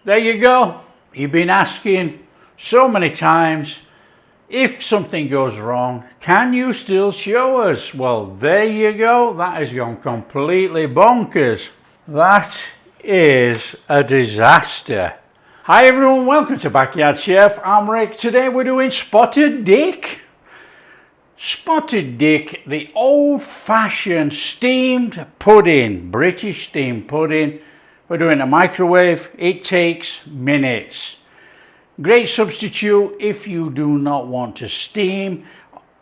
there you go. You've been asking so many times, if something goes wrong, can you still show us? Well, there you go. That has gone completely bonkers. That is a disaster. Hi everyone, welcome to Backyard Chef. I'm Rick. Today we're doing Spotted Dick. Spotted Dick, the old-fashioned steamed pudding, British steamed pudding. We're doing a microwave. It takes minutes. Great substitute if you do not want to steam.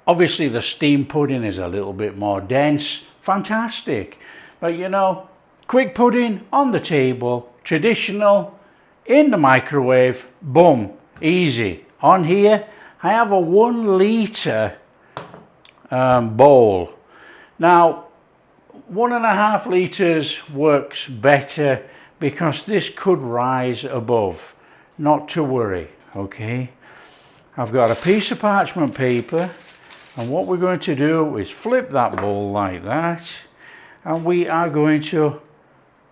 Obviously the steamed pudding is a little bit more dense. Fantastic. But you know, quick pudding on the table, traditional, in the microwave, boom, easy. On here I have a 1 litre bowl. Now 1.5 litres works better because this could rise above. Not to worry, okay? I've got a piece of parchment paper, and what we're going to do is flip that bowl like that, and we are going to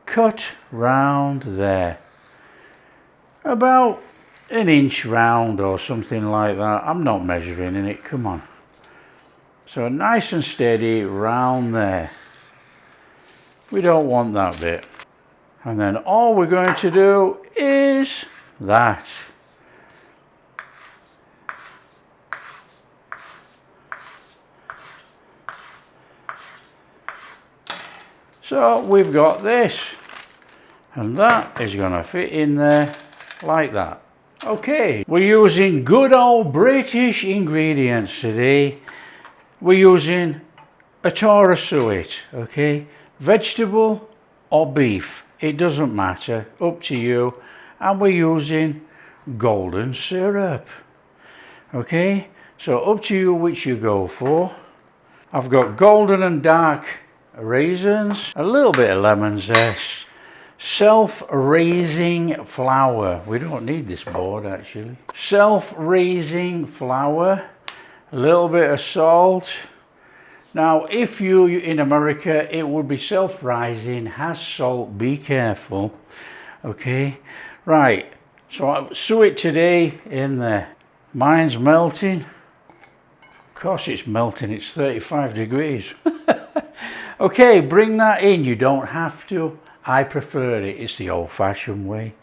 cut round there, about 1 inch round or something like that. I'm not measuring in it, come on. So nice and steady round there. We don't want that bit. And then all we're going to do is that. So we've got this, and that is going to fit in there like that. Okay, we're using good old British ingredients today. We're using a Tora suet, okay? Vegetable or beef, it doesn't matter, up to you. And we're using golden syrup, okay? So up to you which you go for. I've got golden and dark raisins, a little bit of lemon zest, self-raising flour. We don't need this board actually. Self-raising flour, a little bit of salt. Now if you in America, it would be self-rising, has salt, be careful, okay? Right, so I suet today in there. Mine's melting. Of course it's melting, it's 35 degrees. Okay, bring that in, you don't have to. I prefer it, it's the old-fashioned way.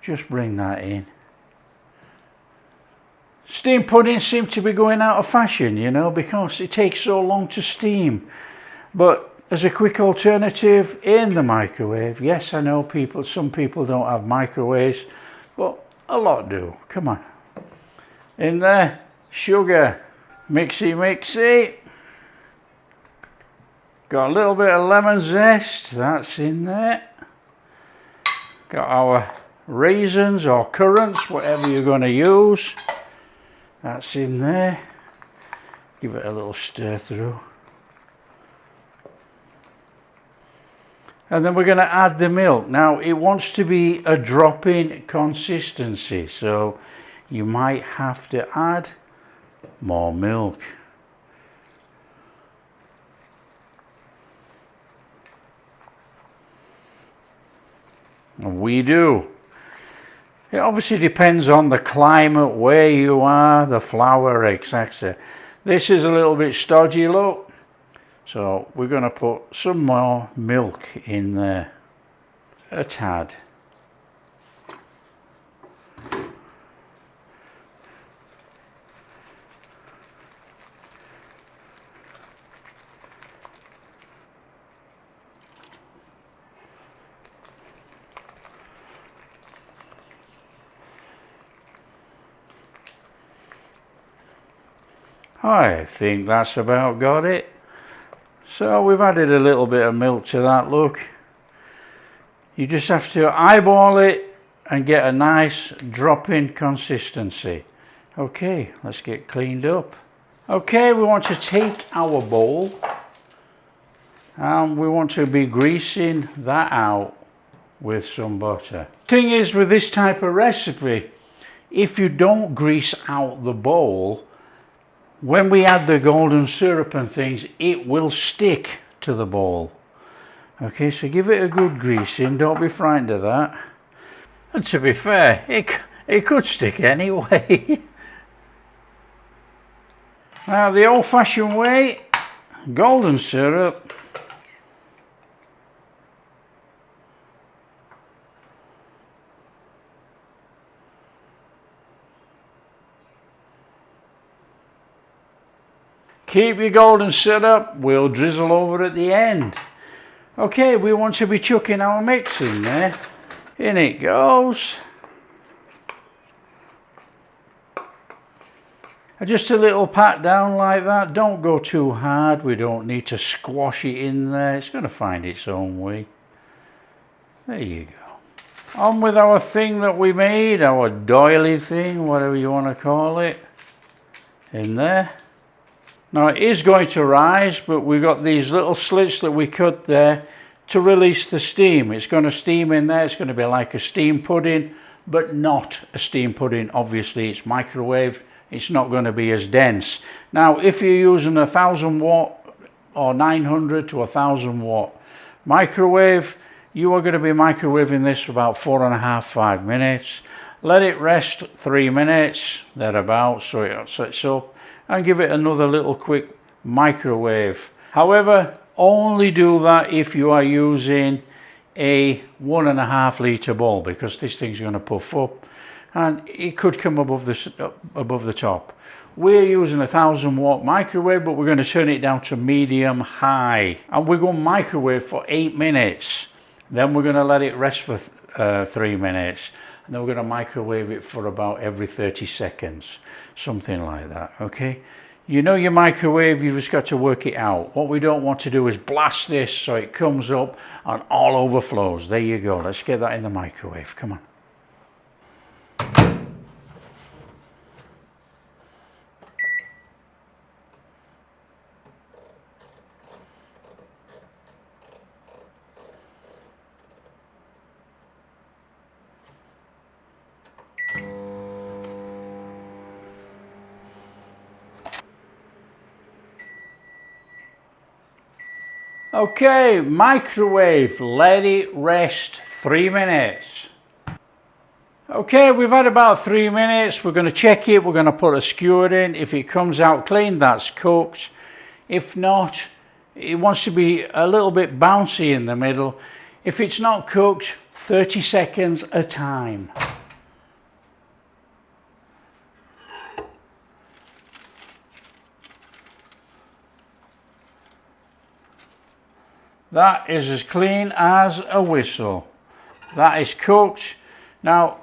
Just bring that in. Steamed puddings seem to be going out of fashion, you know, because it takes so long to steam. But as a quick alternative, in the microwave. Yes, I know some people don't have microwaves, but a lot do. Come on. In there, sugar, mixy. Got a little bit of lemon zest, that's in there. Got our raisins or currants, whatever you're going to use. That's in there. Give it a little stir through. And then we're going to add the milk. Now it wants to be a drop-in consistency, so you might have to add more milk. And we do. It obviously depends on the climate, where you are, the flour, etc. This is a little bit stodgy, look. So we're going to put some more milk in there, a tad. I think that's about got it. So we've added a little bit of milk to that, look. You just have to eyeball it and get a nice drop-in consistency. Okay, let's get cleaned up. Okay, we want to take our bowl and we want to be greasing that out with some butter. Thing is, with this type of recipe, if you don't grease out the bowl, when we add the golden syrup and things, it will stick to the bowl. Okay, so give it a good greasing, don't be frightened of that. And to be fair, it could stick anyway. Now the old-fashioned way, golden syrup. Keep your golden syrup, we'll drizzle over at the end. Okay, we want to be chucking our mix in there. In it goes. Just a little pat down like that. Don't go too hard. We don't need to squash it in there. It's going to find its own way. There you go. On with our thing that we made, our doily thing, whatever you want to call it. In there. Now it is going to rise, but we've got these little slits that we cut there to release the steam. It's going to steam in there. It's going to be like a steam pudding, but not a steam pudding. Obviously it's microwaved. It's not going to be as dense. Now if you're using 1000 watt or 900 to 1000 watt microwave, you are going to be microwaving this for about 4.5–5 minutes. Let it rest 3 minutes, thereabouts, so it sets up, and give it another little quick microwave. However, only do that if you are using a 1.5 litre bowl, because this thing's going to puff up and it could come above the top. We're using 1000 watt microwave, but we're going to turn it down to medium high, and we're going to microwave for 8 minutes. Then we're going to let it rest for 3 minutes, and then we're going to microwave it for about every 30 seconds, something like that. Okay, you know your microwave, you've just got to work it out. What we don't want to do is blast this so it comes up and all overflows. There you go. Let's get that in the microwave. Come on. Okay, microwave, let it rest 3 minutes. Okay, we've had about 3 minutes. We're going to check it. We're going to put a skewer in. If it comes out clean, that's cooked. If not, it wants to be a little bit bouncy in the middle. If it's not cooked, 30 seconds a time. That is as clean as a whistle. That is cooked. Now,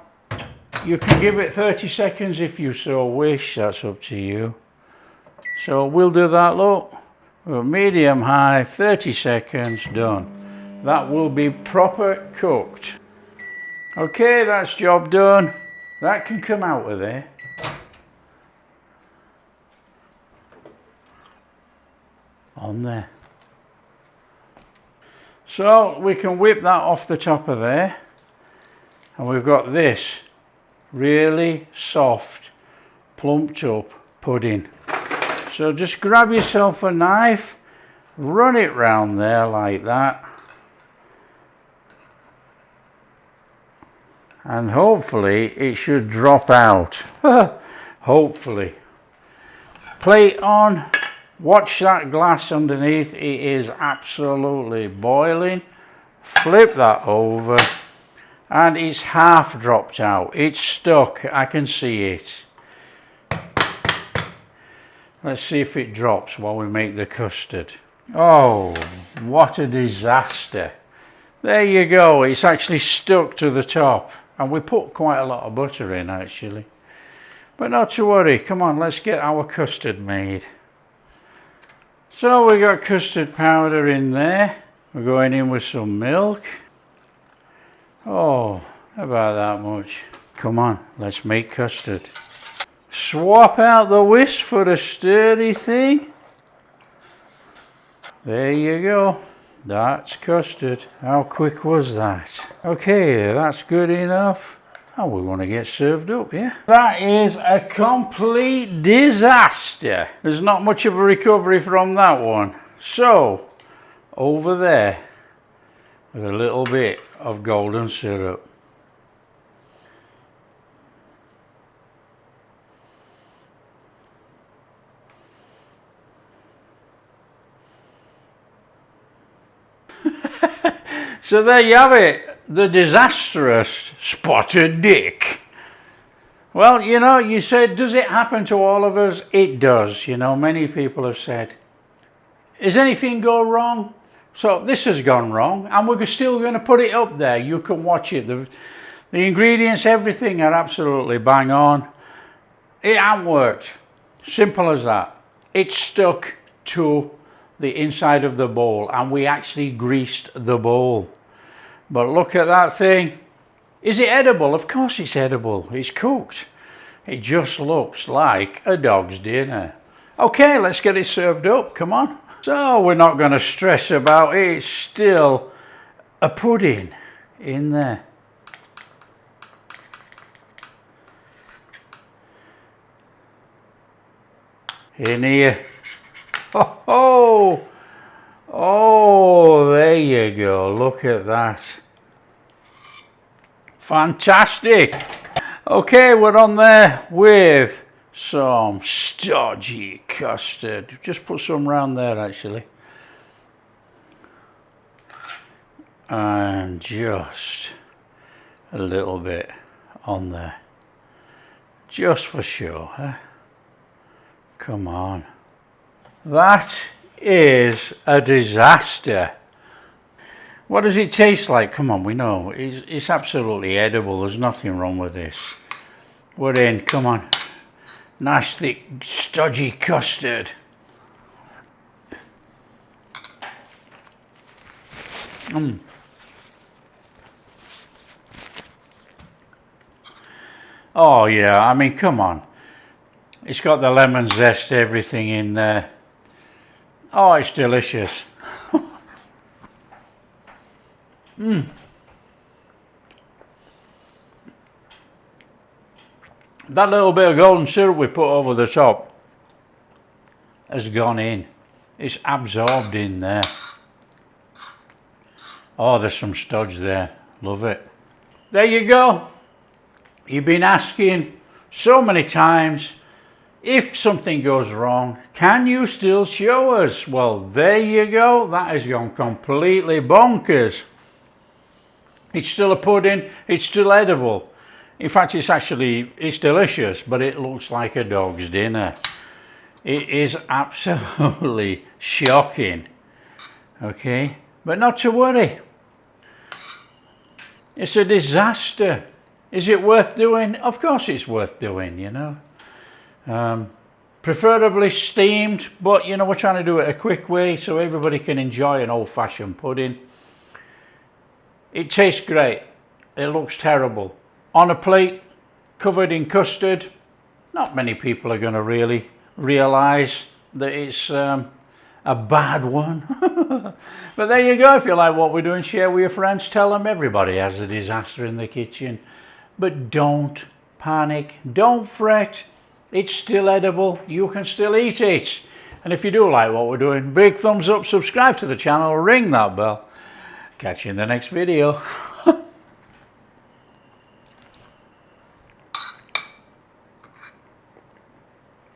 you can give it 30 seconds if you so wish. That's up to you. So we'll do that, look. Medium high, 30 seconds, done. That will be proper cooked. Okay, that's job done. That can come out of there. On there. So we can whip that off the top of there, and we've got this really soft, plumped up pudding. So just grab yourself a knife, run it round there like that, and hopefully it should drop out. Hopefully. Plate on. Watch that glass underneath, it is absolutely boiling. Flip that over, and it's half dropped out. It's stuck, I can see it. Let's see if it drops while we make the custard. Oh, what a disaster. There you go, it's actually stuck to the top. And we put quite a lot of butter in actually. But not to worry, come on, let's get our custard made. So we got custard powder in there. We're going in with some milk. Oh, about that much. Come on, let's make custard. Swap out the whisk for a sturdy thing. There you go. That's custard. How quick was that? Okay, that's good enough. Oh, we want to get served up, yeah? That is a complete disaster. There's not much of a recovery from that one. So, over there, with a little bit of golden syrup. So there you have it, the disastrous spotted dick. Well, you know, you said, does it happen to all of us? It does. You know, many people have said, is anything go wrong? So this has gone wrong, and we're still going to put it up there. You can watch it. The ingredients, everything are absolutely bang on. It hasn't worked. Simple as that. It's stuck to the inside of the bowl, and we actually greased the bowl. But look at that thing. Is it edible? Of course it's edible. It's cooked. It just looks like a dog's dinner. Okay, let's get it served up. Come on. So we're not going to stress about it. It's still a pudding in there. In here. Oh, there you go. Look at that. Fantastic. Okay, we're on there with some stodgy custard. Just put some around there actually. And just a little bit on there. Just for sure, huh? Come on. That is a disaster. What does it taste like? Come on, we know. It's absolutely edible. There's nothing wrong with this. We're in. Come on. Nice thick stodgy custard. Oh yeah, I mean, come on. It's got the lemon zest, everything in there. Oh, it's delicious. That little bit of golden syrup we put over the top has gone in. It's absorbed in there. Oh, there's some stodge there. Love it. There you go. You've been asking so many times, if something goes wrong, can you still show us? Well, there you go. That has gone completely bonkers. It's still a pudding. It's still edible. In fact, it's delicious, but it looks like a dog's dinner. It is absolutely shocking. Okay, but not to worry. It's a disaster. Is it worth doing? Of course it's worth doing, you know. Preferably steamed, but you know, we're trying to do it a quick way so everybody can enjoy an old-fashioned pudding. It tastes great. It looks terrible. On a plate, covered in custard, not many people are going to really realise that it's a bad one. But there you go. If you like what we're doing, share with your friends. Tell them everybody has a disaster in the kitchen. But don't panic. Don't fret. It's still edible. You can still eat it. And if you do like what we're doing, big thumbs up, subscribe to the channel, ring that bell. Catch you in the next video.